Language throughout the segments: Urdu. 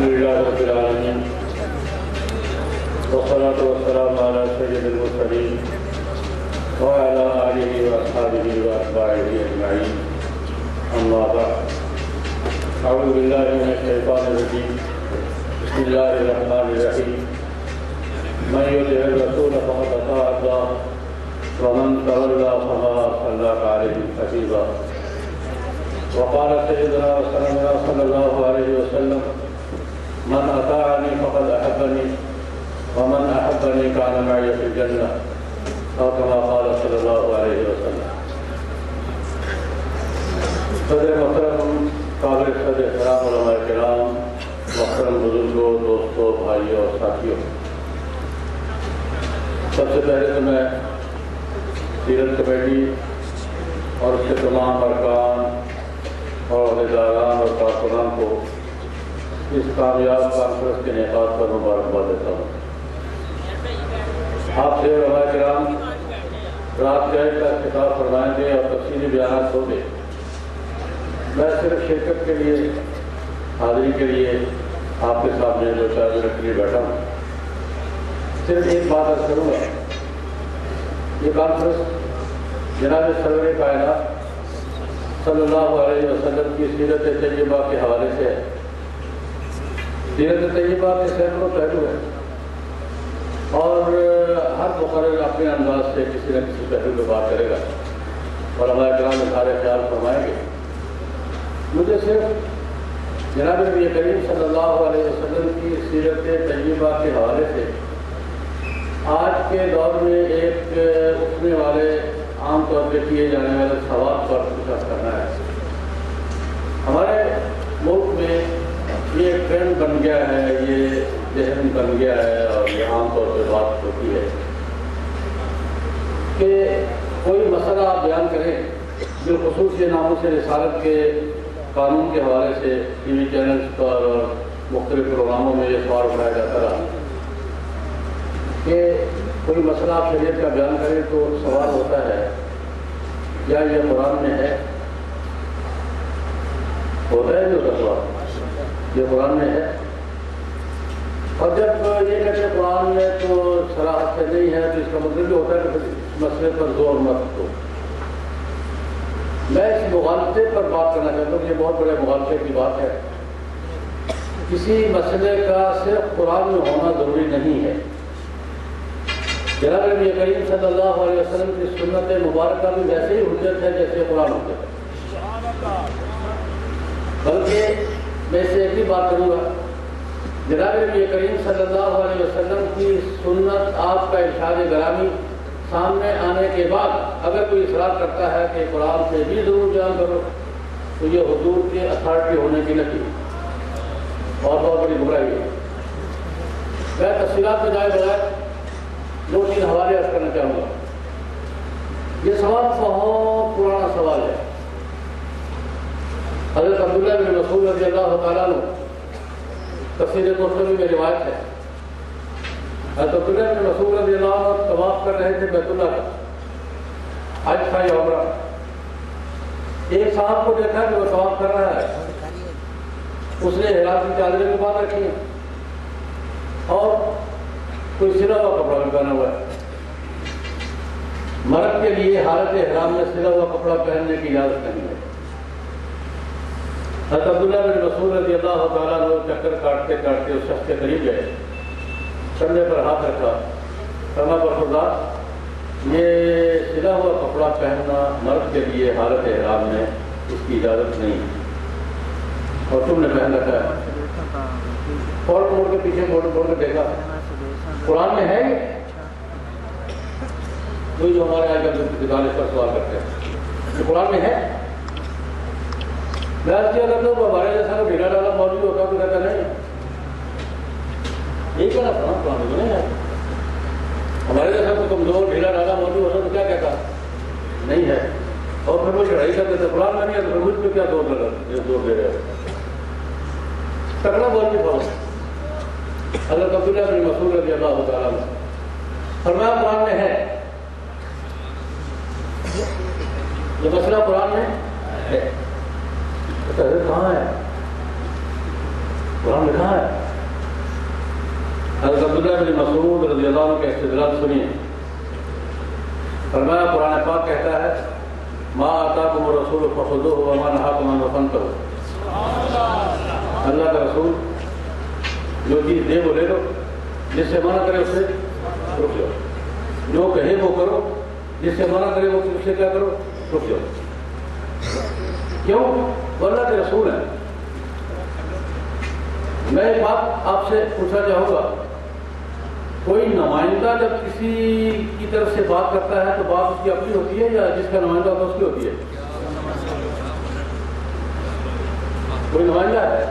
لله رب العالمين والصلاة والسلام على سيد المرسلين وعلى آله وأصحابه وأتباعه أجمعين أما بعد أعوذ بالله من الشيطان الرجيم بسم الله الرحمن الرحيم من يطع الرسول فقد أطاع الله ومن تولى فما أرسلناك عليهم حفيظا وقال سيدنا رسولنا صلى الله عليه وسلم من أطاعني فقد أحبني ومن أحبني كان معي في الجنة أو كما قال صلی اللہ علیہ وسلم۔ صدر محترم قابل صدر احترام علماء کرام، محترم بزرگوں، دوستوں، بھائیوں اور ساتھیوں، سب سے پہلے تو میں سیرت کمیٹی اور اس کے تمام ارکان اور عہدیداران اور کارکنان کو اس کامیاب کانفرنس کے انعقاد پر مبارکباد دیتا ہوں۔ آپ سے علماء کرام رات گئے کا خطاب فرمائیں گے اور تفصیلی بیانات ہوں گے۔ میں صرف شرکت کے لیے، حاضری کے لیے آپ کے سامنے دو چار منٹ کے لیے بیٹھا ہوں۔ صرف ایک بات عرض کروں گا، یہ کانفرنس جناب سرور کائنات صلی اللہ علیہ وسلم کی سیرت طیبہ کے حوالے سے ہے۔ سیرت طیبہ کے سینکڑوں پہلو ہیں اور ہر مقرر اپنے انداز سے کسی نہ کسی پہلو پہ بات کرے گا اور ہمارے کرام اظہار خیال فرمائیں گے۔ مجھے صرف جناب نبی کریم صلی اللہ علیہ وسلم کی سیرت طیبہ کے حوالے سے آج کے دور میں ایک اٹھنے والے عام طور پہ کیے جانے والے سوال پر کچھ کرنا ہے۔ ہمارے ملک میں یہ ٹرینڈ بن گیا ہے، یہ ذہن بن گیا ہے اور یہ عام طور پہ بات ہوتی ہے کہ کوئی مسئلہ آپ بیان کریں، بالخصوص یہ ناموس رسالت کے قانون کے حوالے سے ٹی وی چینلز پر اور مختلف پروگراموں میں یہ سوال اٹھایا جاتا رہا کہ کوئی مسئلہ آپ شریعت کا بیان کریں تو سوال ہوتا ہے کیا یہ قرآن میں ہے؟ ہوتا ہے جو سوال یہ قرآن میں ہے؟ اور جب یہ کہتے ہیں قرآن میں تو صراحت سے نہیں ہے تو اس کا مطلب یہ ہوتا ہے کہ مسئلے پر زور مت دو۔ میں اس مغالطے پر بات کرنا چاہتا ہوں کہ یہ بہت بڑے مغالطے کی بات ہے۔ کسی مسئلے کا صرف قرآن میں ہونا ضروری نہیں ہے۔ جناب نبی کریم صلی اللہ علیہ وسلم کی سنت مبارکہ بھی ویسے ہی حجت ہے جیسے قرآن حجت ہے۔ بلکہ میں اسے ایک ہی بات کروں گا، جناب نبی کریم صلی اللہ علیہ وسلم کی سنت، آپ کا ارشاد گرامی سامنے آنے کے بعد اگر کوئی اصرار کرتا ہے کہ قرآن سے بھی ضرور بیان کرو تو یہ حضور کے اتھارٹی ہونے کی نفی اور بہت بڑی گمراہی ہے۔ میں تفصیلات میں جائے بغیر دو تین حوالے عرض کرنا چاہوں گا۔ یہ سوال بہت پرانا سوال ہے۔ حضرت عبداللہ بن مسعود رضی اللہ تعالیٰ عنہ تفسیر قرطبی میں روایت ہے، حضرت عبداللہ بن مسعود رضی اللہ عنہ طواف کر رہے تھے بیت اللہ کا، حج تھا یا عمرہ۔ ایک صاحب کو دیکھا کہ وہ طواف کر رہا ہے، اس نے احرام کی چادریں بھی باندھ رکھی ہیں اور کوئی سلا ہوا کپڑا بھی پہنا ہوا ہے۔ مرد کے لیے حالت احرام میں سلا ہوا کپڑا پہننے کی اجازت نہیں ہے۔ حضرت عبداللہ بن مسعود رضی اللہ تعالیٰ عنہ چکر کاٹتے کاٹتے اس شخص کے قریب گئے، کندھے پر ہاتھ رکھا، فرمایا برخوردار، یہ سلا ہوا کپڑا پہننا مرد کے لیے حالت احرام میں اس کی اجازت نہیں ہے اور تم نے پہن رکھا ہے۔ فوراً موڑ کے پیچھے موڑ کے دیکھا، قرآن میں ہے یہ؟ کوئی جو ہمارے آج کل دکان اس پر سوال کرتے ہیں کہ قرآن میں ہے؟ میں کیا کرتا ہوں ہمارے جیسا ڈھیلا ڈالا موجود ہوتا تو کہتا نہیں یہی کہنا تھا، قرآن میں نہیں ہے۔ ہمارے جیسا کوئی کمزور ڈھیلا ڈالا موجود ہوتا تو کیا کہتا نہیں ہے، اور پھر وہ چڑھائی کرتے تھے قرآن میں نہیں ہے تو پھر مجھ پہ کیا زور دے رہے ہو؟ تکڑا بول بھی تھا حضرت عبداللہ بن مسعود رضی اللہ تعالیٰ عنہ، فرمایا قرآن میں ہے، یہ مسئلہ قرآن میں ہے۔ کہاں ہے؟ قرآن لکھا ہے. حضرت عبداللہ بن مسعود رضی اللہ عنہ کے استدلال سنیے. فرمایا قرآن پاک کہتا ہے ما آتاکم الرسول فخذوہ وما نہاکم عنہ فانتہوا. اللہ کا رسول جو چیز دے وہ لے لو، جس سے منع کرے اس سے رک جاؤ، جو کہے وہ کرو، جس سے منع کرے وہ اس سے کیا کرو، رک جاؤ. کیوں؟ وہ اللہ کے رسول ہیں. میں ایک بات آپ سے پوچھنا چاہوں گا، کوئی نمائندہ جب کسی کی طرف سے بات کرتا ہے تو بات اس کی اپنی ہوتی ہے یا جس کا نمائندہ ہوتا ہے اس کی ہوتی ہے؟ کوئی نمائندہ ہے،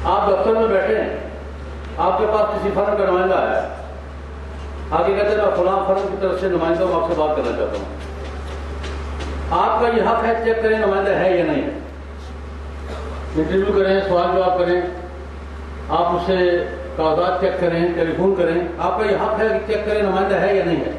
آپ دفتر میں بیٹھے ہیں، آپ کے پاس کسی فرم کا نمائندہ ہے، آگے کہتے ہیں میں فلاں فرم کی طرف سے نمائندہ ہوں، آپ سے بات کرنا چاہتا ہوں. آپ کا یہ حق ہے چیک کریں نمائندہ ہے یا نہیں ہے، انٹرویو کریں، سوال جواب کریں، آپ اسے کاغذات چیک کریں، ٹیلی فون کریں. آپ کا یہ حق ہے کہ چیک کریں نمائندہ ہے یا نہیں ہے.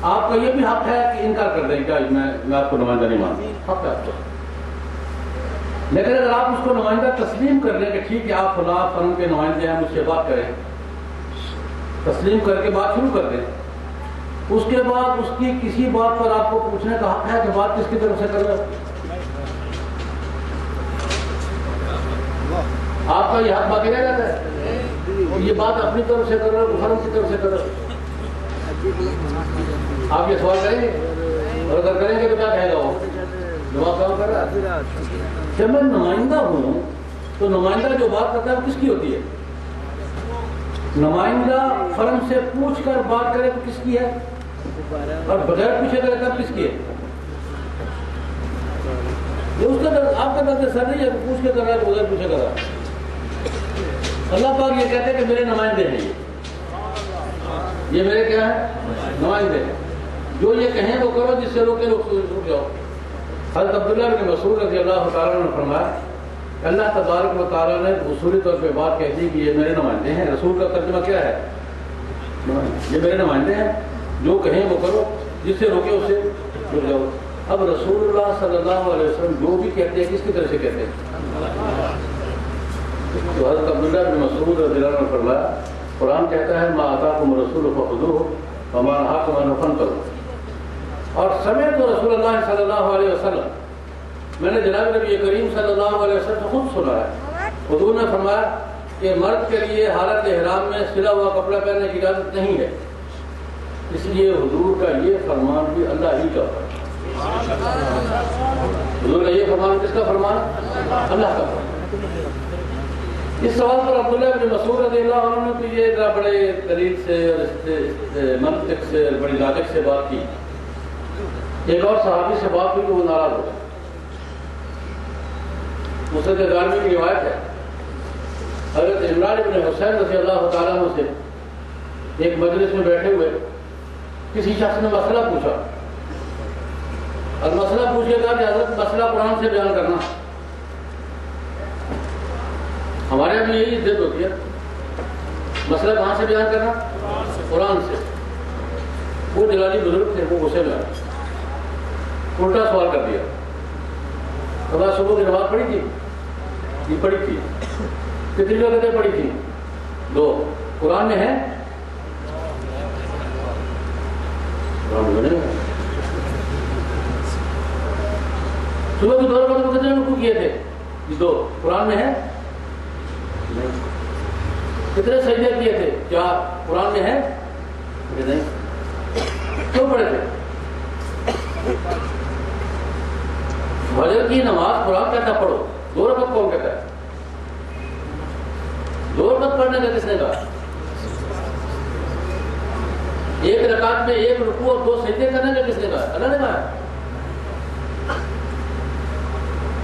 آپ کا یہ بھی حق ہے کہ انکار کر دیں کہ میں آپ کو نمائندہ نہیں مانتا، حق ہے آپ کو. لیکن اگر آپ اس کو نمائندہ تسلیم کر لیں کہ ٹھیک ہے آپ فلاں فرم کے نمائندے ہیں، مجھ سے بات کریں، تسلیم کر کے بات شروع کر دیں، اس کے بعد اس کی کسی بات پر آپ کو پوچھنے کا حق ہے کہ بات کس کی طرف سے کر رہے ہو. آپ کا یہ حق باقی رہ جاتا ہے. یہ بات اپنی طرف سے کر رہے ہو، فرم کی طرف سے کر رہے ہو. آپ یہ سوال کریں گے، اور اگر کریں گے تو کیا کہے گا وہ؟ جواب کام کر رہا ہے. جب میں نمائندہ ہوں تو نمائندہ جو بات کرتا ہے وہ کس کی ہوتی ہے؟ نمائندہ فرم سے پوچھ کر بات کرے تو کس کی ہے، اور بغیر پوچھے کرے تب کس کی ہے؟ یہ اس کا آپ کا درد سر نہیں ہے، پوچھ کے کر رہا ہے بغیر پوچھے کر رہا ہے. اللہ پاک یہ کہتے ہیں کہ میرے نمائندے ہیں، یہ میرے کیا ہیں؟ نمائندے ہیں. جو یہ کہیں وہ کرو، جس سے روکے رک جاؤ. حضرت عبداللہ بن مسعود رضی اللہ تعالیٰ نے فرمایا اللہ تبارک و تعالیٰ نے اصولی طور پہ بات کہہ دی کہ یہ میرے نمائندے ہیں. رسول کا ترجمہ کیا ہے؟ یہ میرے نمائندے ہیں، جو کہیں وہ کرو، جس سے روکے اس سے رک جاؤ. اب رسول اللہ صلی اللہ علیہ وسلم جو بھی کہتے ہیں کس کی طرف سے کہتے ہیں؟ تو حضرت عبداللہ بن مسعود رضی اللہ عنہ نے فرمایا قرآن کہتا ہے ما آتاکم الرسول فخذوہ وما نہاکم عنہ فانتہوا. اور سمعت رسول اللہ صلی اللہ علیہ وسلم، میں نے جناب نبی کریم صلی اللہ علیہ وسلم سے خود سنا ہے. حضور نے فرمایا کہ مرد کے لیے حالت احرام میں سلا ہوا کپڑا پہننے کی اجازت نہیں ہے. اس لیے حضور کا یہ فرمان بھی اللہ ہی کا فرمان. حضور کا یہ فرمان کس کا فرمان؟ اللہ کا فرمان. اس سوال پر عبداللہ بن مسعود رضی اللہ عنہ نے تو یہ بڑے دلیل سے اور منطق سے بڑی لاجک سے بات کی. ایک اور صحابی سے بات ہوئی تو وہ ناراض ہو گئے. مسند دارمی کی روایت ہے حضرت عمران بن حسین رضی اللہ تعالیٰ عنہ سے ایک مجلس میں بیٹھے ہوئے کسی شخص نے مسئلہ پوچھا، اور مسئلہ پوچھ کے کہا کہ حضرت مسئلہ قرآن سے بیان کرنا. ہمارے یہاں بھی یہی عزت ہوتی ہے، مسئلہ کہاں سے بیان کرنا؟ قرآن سے. وہ جلالی بزرگ تھے، وہ غصے میں آئے، الٹا سوال کر دیا. صبح صبح کی نماز پڑھی تھی؟ یہ پڑھی تھی. کتنی رکعتیں پڑھی تھی؟ 2. قرآن میں ہے؟ قرآن میں نہیں ہے. صبح کی 2 رکعتوں کو کتنے رکوع کیے تھے؟ 2. قرآن میں ہے؟ نہیں. کتنے سجدے کیے تھے؟ 4. قرآن میں ہے؟ نہیں. کیوں پڑھے تھے؟ فجر کی نماز قرآن کہتا پڑھو، 2 رکعت کون کہتا ہے؟ 2 رکعت پڑھنے کا کس نے کہا؟ 1 رکعت میں 1 رکوع اور 2 سجدے کرنے کا کس نے کہا؟ اللہ نے کہا.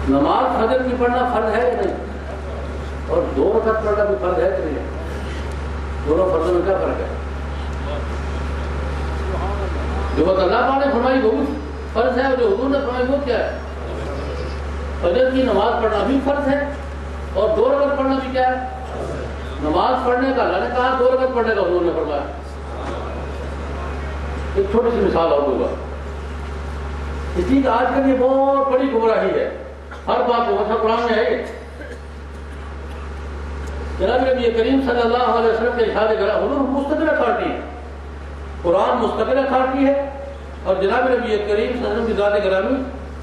نماز فجر کی پڑھنا فرض ہے یا نہیں؟ اور 2 رکعت پڑھنا بھی فرض ہے کہ نہیں؟ دونوں فرضوں میں کیا فرق ہے؟ جو بات اللہ پاک نے فرمائی وہ بھی فرض ہے، اور جو حضور نے فرمائی وہ کیا ہے؟ فجر کی نماز پڑھنا بھی فرض ہے، اور 2 رکعت پڑھنا بھی کیا ہے؟ نماز پڑھنے کا اللہ نے کہا، 2 رکعت پڑھنے کا حضور نے فرمایا. ایک چھوٹی سی مثال اور دوں گا. اس لیے آج کل یہ بہت بڑی گمراہی ہے، ہر بات کو قرآن میں ہے. جناب نبی کریم صلی اللہ علیہ وسلم کے ارشاد کرام حضور مستقل اتھارٹی ہے، قرآن مستقل اتھارٹی ہے، اور جناب نبی کریم صلی اللہ علیہ وسلم کی ذات گرامی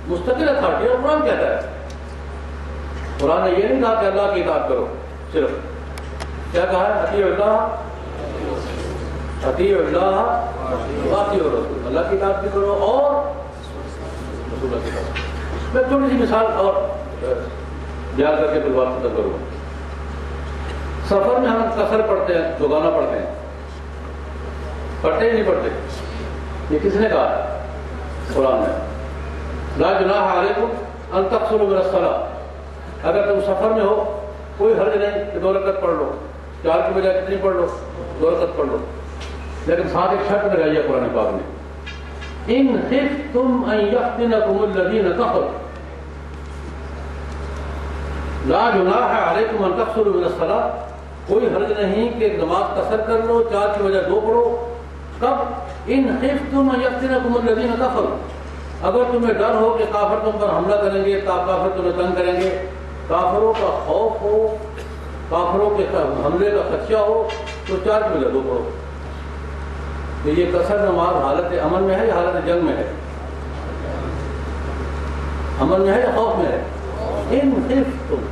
مستقل اتھارٹی ہے۔ اور قرآن کہتا ہے، قرآن نے یہ نہیں کہا کہ اللہ کی اطاعت کرو، صرف کیا کہا ہے؟ اطیعوا اللہ واطیعوا الرسول، اللہ کی اطاعت بھی کرو اور رسول اللہ کی اطاعت۔ میں چھوٹی سی مثال اور بیان کر کے پھر بات ختم کروں۔ سفر میں ہم قصر پڑھتے ہیں، دوگانہ پڑھتے ہیں، پڑھتے ہی نہیں پڑھتے؟ یہ کس نے کہا؟ قرآن نے، لا جناح علیکم ان تقصروا من الصلاۃ، اگر تم سفر میں ہو کوئی حرج نہیں کہ 2 رکعت پڑھ لو، 4 کی بجائے کتنی پڑھ لو؟ 2 رکعت پڑھ لو، لیکن ساتھ ایک شرط لگائی ہے قرآن پاک نے، ان خفتم ان یفتنکم الذین کفروا لا جناح علیکم ان تقصروا من الصلاۃ، کوئی حرج نہیں کہ نماز قصر کر لو، 4 کی بجائے 2 پڑھو۔ کب؟ ان خفتم ان یفتنکم الذین کفروا، اگر تمہیں ڈر ہو کہ کافر تم پر حملہ کریں گے، کافر تمہیں تنگ کریں گے، کافروں کا خوف ہو، کافروں کے حملے کا خدشہ ہو، تو 4 کی بجائے 2 پڑھو۔ تو یہ قصر نماز حالت امن میں ہے یا حالت جنگ میں ہے؟ امن میں ہے یا خوف میں ہے؟ ان خفتم،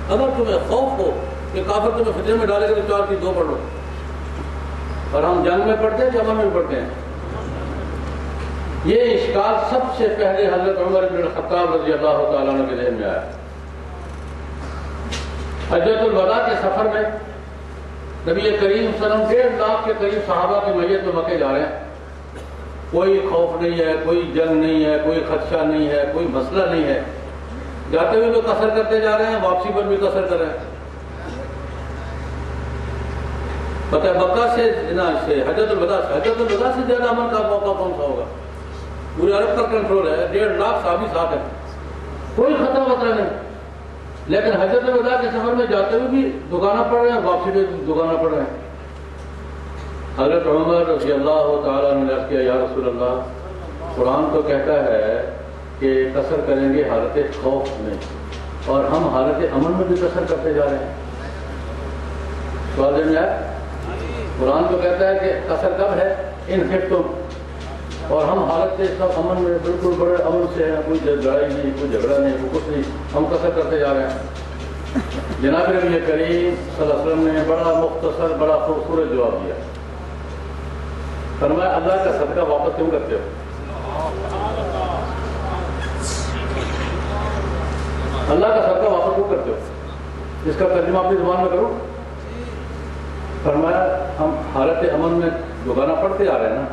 اگر تمہیں خوف ہو کہ کافر تمہیں فتنے میں ڈالے گا تو 4 کی 2 پڑھ لو۔ اور ہم جنگ میں پڑھتے ہیں کہ امن میں پڑھتے ہیں؟ یہ اشکال سب سے پہلے حضرت عمر بن الخطاب رضی اللہ تعالیٰ عنہ کے ذہن میں آیا۔ حجۃ الوداع کے سفر میں نبی کریم صلی اللہ علیہ وسلم 1.5 لاکھ کے قریب صحابہ کی میت میں مکے جا رہے ہیں، کوئی خوف نہیں ہے، کوئی جنگ نہیں ہے، کوئی خدشہ نہیں ہے، کوئی مسئلہ نہیں ہے، جاتے ہوئے بھی قصر کرتے جا رہے ہیں، واپسی پر بھی قصر کر رہے ہیں۔ فتح مکہ سے حجۃ الوداع سے زیادہ امن کا موقع کون سا ہوگا؟ پورے عرب پر کنٹرول ہے، 1.5 لاکھ صحابی ساتھ ہیں، کوئی خطرہ وطرہ نہیں، لیکن حجۃ الوداع کے سفر میں جاتے ہوئے بھی دوگانہ پڑھ رہے ہیں، واپسی میں دوگانہ پڑھ رہے ہیں۔ حضرت عمر رضی اللہ تعالیٰ عنہ نے عرض کیا، یا رسول اللہ، قرآن تو کہتا ہے کہ قصر کریں گے حالت خوف میں، اور ہم حالت امن میں بھی قصر کرتے جا رہے ہیں۔ سوال میں آیا، قرآن تو کہتا ہے کہ قصر کب ہے؟ ان خفتم، اور ہم حالت سب امن میں بالکل بڑے امن سے ہیں، کوئی لڑائی نہیں، کوئی جھگڑا نہیں، کوئی کچھ نہیں، ہم قصر کرتے جا رہے ہیں۔ جناب نبی کریم صلی اللہ علیہ وسلم نے بڑا مختصر بڑا خوبصورت جواب دیا، فرمایا اللہ کا صدقہ واپس کیوں کرتے ہو؟ اللہ کا صدقہ واپس کیوں کرتے ہو؟ اس کا ترجمہ اپنی زبان میں کرو۔ فرمایا ہم حالت امن میں دوگانہ پڑھتے آ رہے ہیں نا،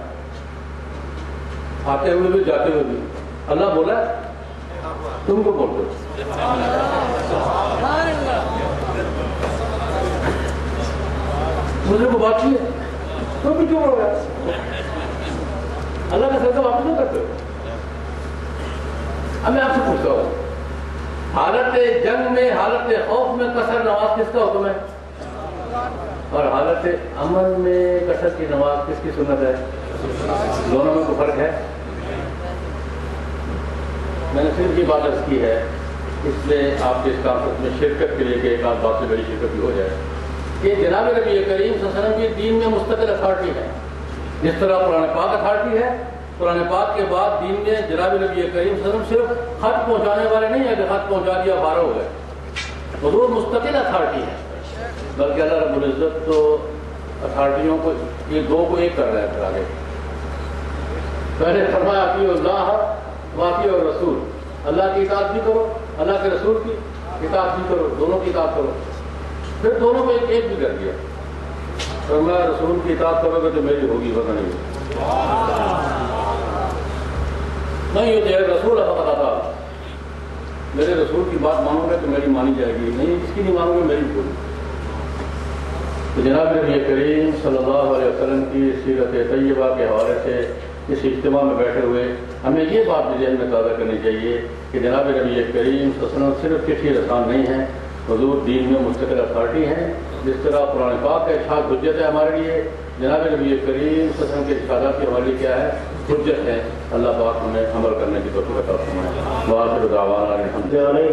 آتے ہوئے بھی جاتے ہوئے بھی، اللہ بولا تم کو بولتے ہو۔ مجھے کو بات کی ہے تو بھی کیوں بول رہا ہے؟ اللہ کا صدقہ واپس نہیں کرتے ہو؟ اب میں آپ سے پوچھتا ہوں، حالت جنگ میں حالت خوف میں قصر نماز کس کا حکم ہے؟ اور حالت امن میں قصر کی نماز کس کی سنت ہے؟ دونوں میں کوئی فرق ہے؟ میں نے صرف یہ بات عرض کی ہے اس لیے آپ کے اس کانفرنس میں شرکت کے لیے کہ ایک آدھ بات سے بڑی شرکت بھی ہو جائے کہ جناب نبی کریم صلی اللہ علیہ وسلم کی دین میں مستقل اتھارٹی ہے، جس طرح قرآن پاک اتھارٹی ہے۔ قرآن پاک کے بعد دین میں جناب نبی کریم صلی اللہ علیہ وسلم صرف خط پہنچانے والے نہیں ہیں کہ خط پہنچا دیا 12 ہو گئے، حضور مستقل اتھارٹی ہے، بلکہ اللہ رب العزت تو اتھارٹیوں کو یہ 2 کو ایک کر رہے ہیں۔ پھر آگے پہلے فرمایا اطیعوا اللہ واطیعوا الرسول، اللہ کی اطاعت بھی کرو، اللہ کے رسول کی اطاعت بھی کرو، دونوں کی اطاعت کرو۔ پھر دونوں کو ایک بھی کر دیا، فرمایا رسول کی اطاعت کرو گے تو میری ہوگی ورنہ نہیں ہوگی۔ نہیں یہ جو رسول فقط اطاع، میرے رسول کی بات مانو گے تو میری مانی جائے گی، نہیں اس کی نہیں مانو گے میری ہوگی۔ تو جناب نبی کریم صلی اللہ علیہ وسلم کی سیرت طیبہ کے حوالے سے اس اجتماع میں بیٹھے ہوئے ہمیں یہ بات بھی ذہن میں تازہ کرنی چاہیے کہ جناب نبی کریم صلی اللہ علیہ وسلم صرف چٹھی رسان نہیں ہیں، حضور دین میں مستقل اتھارٹی ہیں۔ جس طرح قرآن پاک کا ارشاد حجت ہے ہمارے لیے، جناب نبی کریم صلی اللہ علیہ وسلم کے ارشادات کی ہمارے لیے کیا ہے؟ حجت ہے۔ اللہ پاک ہمیں عمل کرنے کی توفیق عطا فرمائے۔ وآخر دعوانا الحمد للہ۔